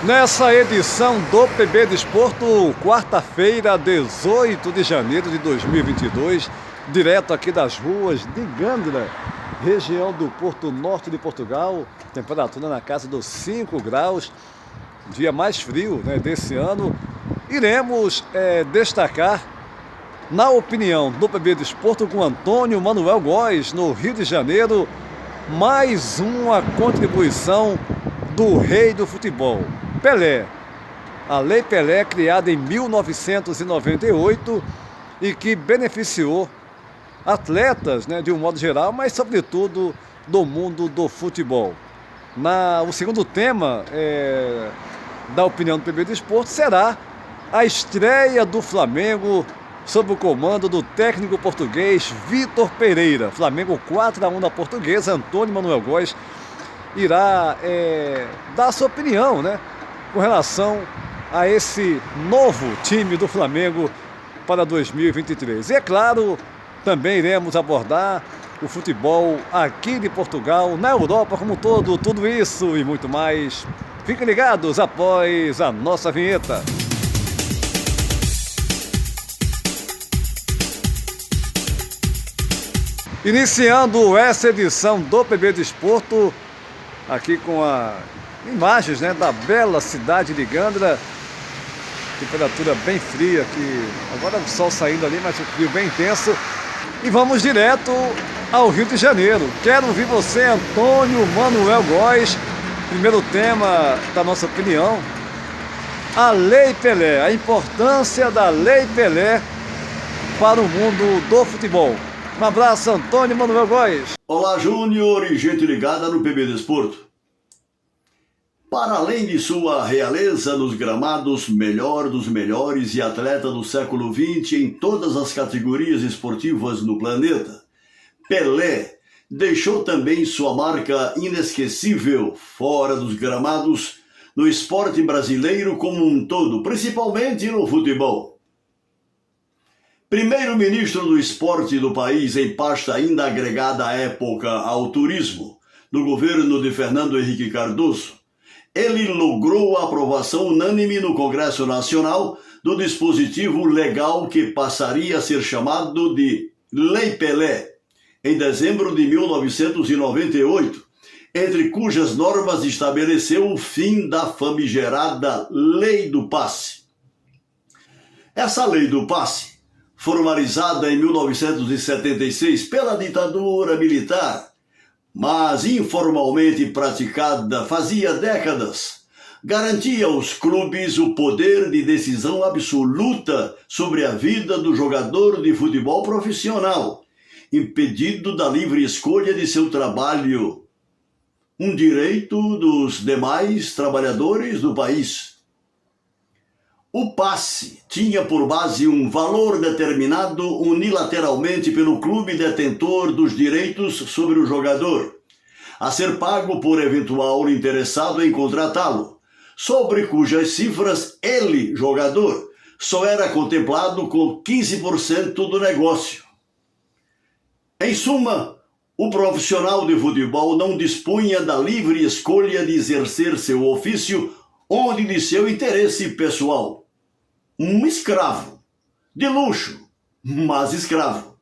Nessa edição do PB Desporto, quarta-feira, 18 de janeiro de 2022, direto aqui das ruas de Gandra, região do Porto Norte de Portugal, temperatura na casa dos 5 graus, dia mais frio, desse ano. Iremos destacar, na opinião do PB Desporto, com Antônio Manuel Góes, no Rio de Janeiro, mais uma contribuição do rei do futebol, Pelé. A Lei Pelé, criada em 1998 e que beneficiou atletas, de um modo geral, mas sobretudo do mundo do futebol. O segundo tema da opinião do PB Desporto será a estreia do Flamengo sob o comando do técnico português Vitor Pereira. Flamengo 4-1 na Portuguesa. Antônio Manuel Góes irá dar a sua opinião, com relação a esse novo time do Flamengo para 2023. E é claro, também iremos abordar o futebol aqui de Portugal, na Europa como um todo, tudo isso e muito mais. Fiquem ligados após a nossa vinheta. Iniciando essa edição do PB Desporto, aqui com imagens da bela cidade de Gandra, temperatura bem fria aqui, agora o sol saindo ali, mas o frio bem intenso. E vamos direto ao Rio de Janeiro. Quero ouvir você, Antônio Manuel Góes. Primeiro tema da nossa opinião, a Lei Pelé, a importância da Lei Pelé para o mundo do futebol. Um abraço, Antônio Manuel Góes. Olá, Júnior e gente ligada no PB Desporto. Para além de sua realeza nos gramados, melhor dos melhores e atleta do século XX em todas as categorias esportivas no planeta, Pelé deixou também sua marca inesquecível fora dos gramados no esporte brasileiro como um todo, principalmente no futebol. Primeiro-ministro do esporte do país em pasta ainda agregada à época ao turismo, no governo de Fernando Henrique Cardoso, ele logrou a aprovação unânime no Congresso Nacional do dispositivo legal que passaria a ser chamado de Lei Pelé, em dezembro de 1998, entre cujas normas estabeleceu o fim da famigerada Lei do Passe. Essa Lei do Passe, formalizada em 1976 pela ditadura militar, mas informalmente praticada fazia décadas, garantia aos clubes o poder de decisão absoluta sobre a vida do jogador de futebol profissional, impedido da livre escolha de seu trabalho, um direito dos demais trabalhadores do país. O passe tinha por base um valor determinado unilateralmente pelo clube detentor dos direitos sobre o jogador, a ser pago por eventual interessado em contratá-lo, sobre cujas cifras ele, jogador, só era contemplado com 15% do negócio. Em suma, o profissional de futebol não dispunha da livre escolha de exercer seu ofício onde de seu interesse pessoal. Um escravo, de luxo, mas escravo.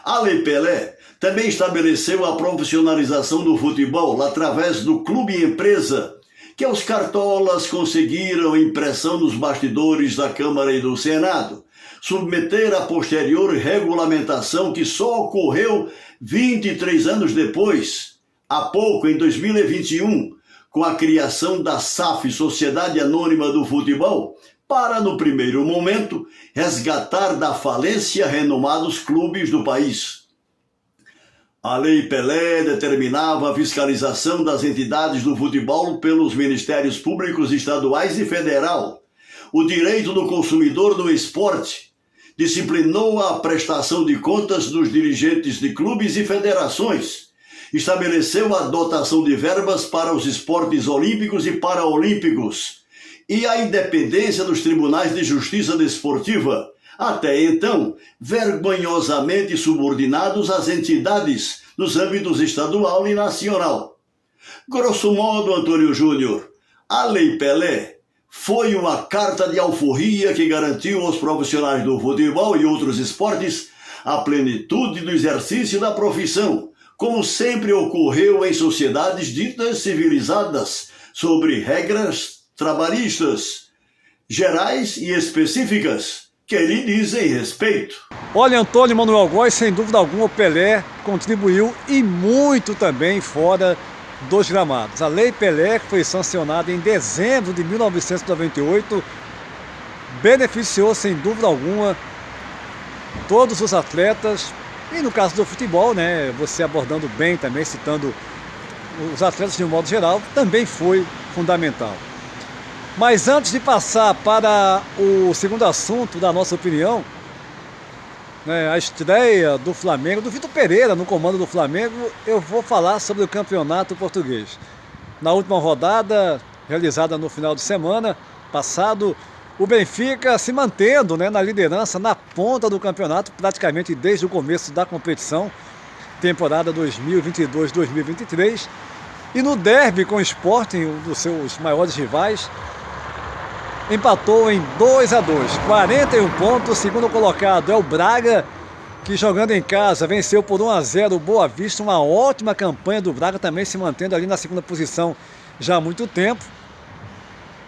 A Lei Pelé também estabeleceu a profissionalização do futebol através do clube-empresa, que os cartolas conseguiram impressão nos bastidores da Câmara e do Senado, submeter a posterior regulamentação que só ocorreu 23 anos depois, há pouco, em 2021, com a criação da SAF, Sociedade Anônima do Futebol, para, no primeiro momento, resgatar da falência renomados clubes do país. A Lei Pelé determinava a fiscalização das entidades do futebol pelos ministérios públicos estaduais e federal, o direito do consumidor no esporte, disciplinou a prestação de contas dos dirigentes de clubes e federações, estabeleceu a dotação de verbas para os esportes olímpicos e paraolímpicos, e a independência dos tribunais de justiça desportiva, até então vergonhosamente subordinados às entidades nos âmbitos estadual e nacional. Grosso modo, Antônio Júnior, A Lei Pelé foi uma carta de alforria que garantiu aos profissionais do futebol e outros esportes a plenitude do exercício da profissão, como sempre ocorreu em sociedades ditas civilizadas, sobre regras trabalhistas, gerais e específicas, que lhe dizem respeito. Olha, Antônio Manuel Góes, sem dúvida alguma, o Pelé contribuiu e muito também fora dos gramados. A Lei Pelé, que foi sancionada em dezembro de 1998, beneficiou sem dúvida alguma todos os atletas, e no caso do futebol, né, você abordando bem também, citando os atletas de um modo geral, também foi fundamental. Mas antes de passar para o segundo assunto da nossa opinião, né, a estreia do Flamengo, do Vitor Pereira no comando do Flamengo, eu vou falar sobre o campeonato português. Na última rodada, realizada no final de semana passado, o Benfica se mantendo, né, na liderança, na ponta do campeonato, praticamente desde o começo da competição, temporada 2022-2023. E no derby com o Sporting, um dos seus maiores rivais, empatou em 2-2, 41 pontos. Segundo colocado é o Braga, que jogando em casa venceu por 1-0 o Boa Vista. Uma ótima campanha do Braga, também se mantendo ali na segunda posição já há muito tempo.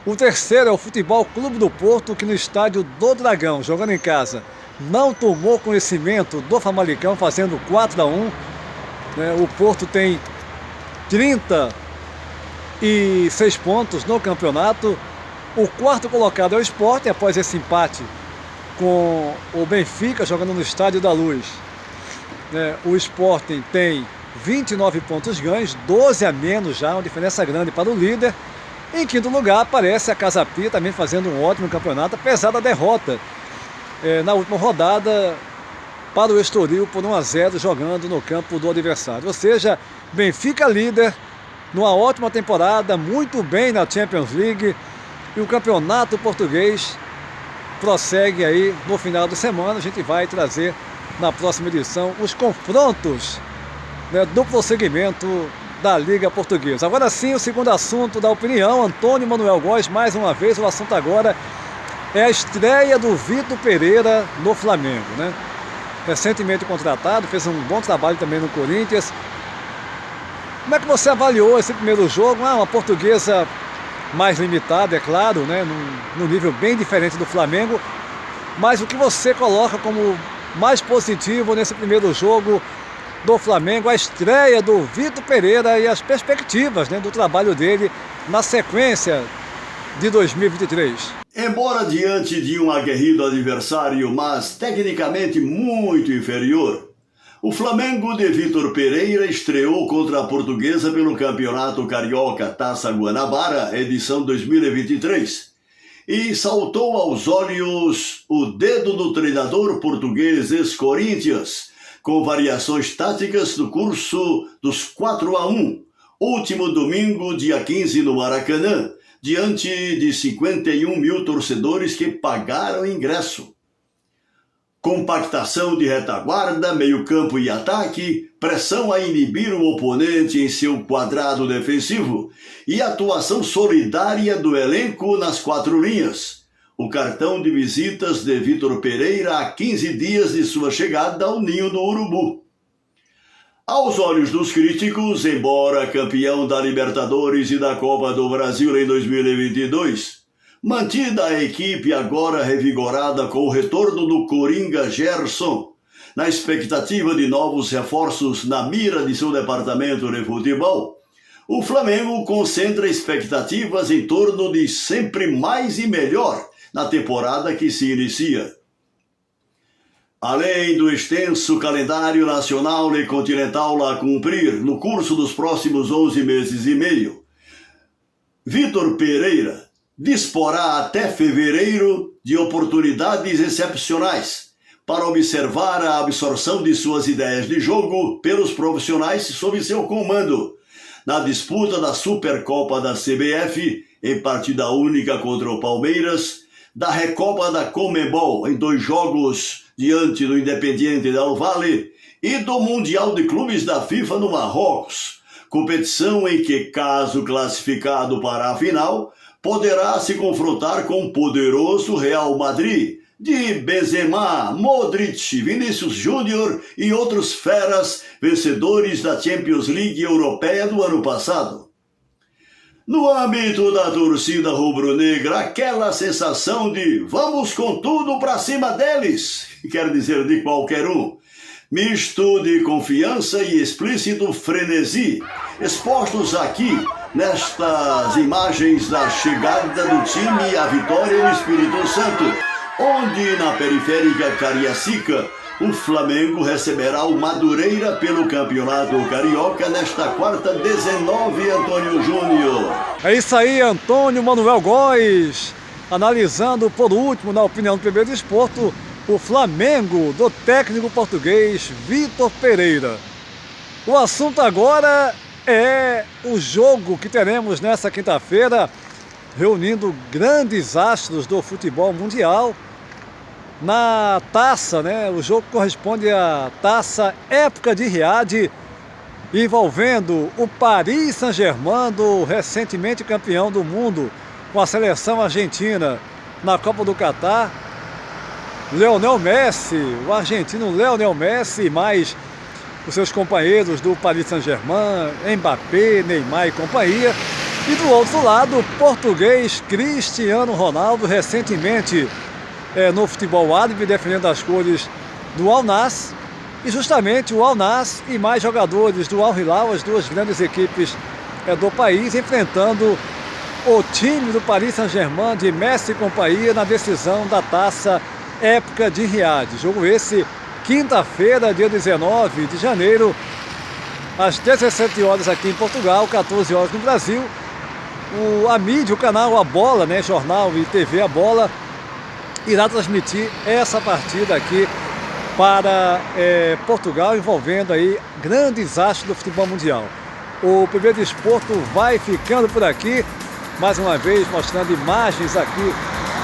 O terceiro é o Futebol Clube do Porto, que no estádio do Dragão, jogando em casa, não tomou conhecimento do Famalicão, fazendo 4-1. O Porto tem 36 pontos no campeonato. O quarto colocado é o Sporting, após esse empate com o Benfica, jogando no Estádio da Luz. O Sporting tem 29 pontos ganhos, 12 a menos já, uma diferença grande para o líder. Em quinto lugar aparece a Casa Pia, também fazendo um ótimo campeonato, apesar da derrota na última rodada para o Estoril por 1-0, jogando no campo do adversário. Ou seja, Benfica líder, numa ótima temporada, muito bem na Champions League, e o campeonato português prossegue aí no final de semana. A gente vai trazer na próxima edição os confrontos, né, do prosseguimento da Liga Portuguesa. Agora sim, o segundo assunto da opinião, Antônio Manuel Góes, mais uma vez, o assunto agora é a estreia do Vitor Pereira no Flamengo, né? Recentemente contratado, fez um bom trabalho também no Corinthians. Como é que você avaliou esse primeiro jogo? Uma portuguesa mais limitada, é claro, né? Num nível bem diferente do Flamengo. Mas o que você coloca como mais positivo nesse primeiro jogo do Flamengo, a estreia do Vitor Pereira e as perspectivas, né, do trabalho dele na sequência de 2023? Embora diante de um aguerrido adversário, mas tecnicamente muito inferior, o Flamengo de Vitor Pereira estreou contra a Portuguesa pelo Campeonato Carioca Taça Guanabara, edição 2023, e saltou aos olhos o dedo do treinador português ex-Corinthians, com variações táticas no curso dos 4-1, último domingo, dia 15, no Maracanã, diante de 51 mil torcedores que pagaram ingresso. Compactação de retaguarda, meio-campo e ataque, pressão a inibir o oponente em seu quadrado defensivo e atuação solidária do elenco nas quatro linhas. O cartão de visitas de Vitor Pereira a 15 dias de sua chegada ao Ninho do Urubu. Aos olhos dos críticos, embora campeão da Libertadores e da Copa do Brasil em 2022, mantida a equipe agora revigorada com o retorno do Coringa Gerson, na expectativa de novos reforços na mira de seu departamento de futebol, o Flamengo concentra expectativas em torno de sempre mais e melhor na temporada que se inicia. Além do extenso calendário nacional e continental a cumprir no curso dos próximos 11 meses e meio, Vitor Pereira disporá até fevereiro de oportunidades excepcionais para observar a absorção de suas ideias de jogo pelos profissionais sob seu comando, na disputa da Supercopa da CBF, em partida única contra o Palmeiras, da Recopa da Conmebol, em 2 jogos diante do Independiente del Valle, e do Mundial de Clubes da FIFA no Marrocos, competição em que, caso classificado para a final, poderá se confrontar com o poderoso Real Madrid, de Benzema, Modric, Vinícius Júnior e outros feras vencedores da Champions League Europeia do ano passado. No âmbito da torcida rubro-negra, aquela sensação de vamos com tudo para cima deles, quer dizer, de qualquer um, misto de confiança e explícito frenesi, expostos aqui nestas imagens da chegada do time à vitória no Espírito Santo, onde na periférica Cariacica o Flamengo receberá o Madureira pelo Campeonato Carioca nesta quarta, 19, Antônio Júnior. É isso aí, Antônio Manuel Góes, analisando por último, na opinião do PB Desporto, o Flamengo do técnico português Vitor Pereira. O assunto agora é o jogo que teremos nessa quinta-feira, reunindo grandes astros do futebol mundial na taça, né? O jogo corresponde à taça Época de Riad, envolvendo o Paris Saint-Germain, do recentemente campeão do mundo com a seleção argentina na Copa do Catar, Lionel Messi, o argentino Lionel Messi, e mais os seus companheiros do Paris Saint-Germain, Mbappé, Neymar e companhia. E do outro lado, o português Cristiano Ronaldo, recentemente no futebol árabe, defendendo as cores do Al Nassr. E justamente o Al Nassr e mais jogadores do Al Hilal, as duas grandes equipes do país, enfrentando o time do Paris Saint-Germain de Messi e companhia na decisão da taça Época de Riad. Jogo esse, quinta-feira, dia 19 de janeiro, às 17 horas aqui em Portugal, 14 horas no Brasil. A mídia, o canal A Bola, né, jornal e TV A Bola, irá transmitir essa partida aqui para Portugal, envolvendo aí grandes astros do futebol mundial. O PB Desporto vai ficando por aqui, mais uma vez mostrando imagens aqui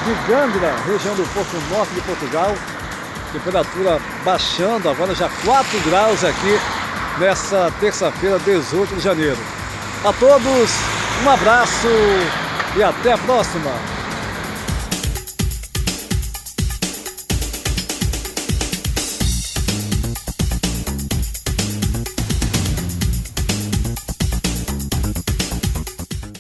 de Gândula, região do Porto Norte de Portugal. Temperatura baixando, agora já 4 graus aqui nessa terça-feira, 18 de janeiro. A todos, um abraço e até a próxima!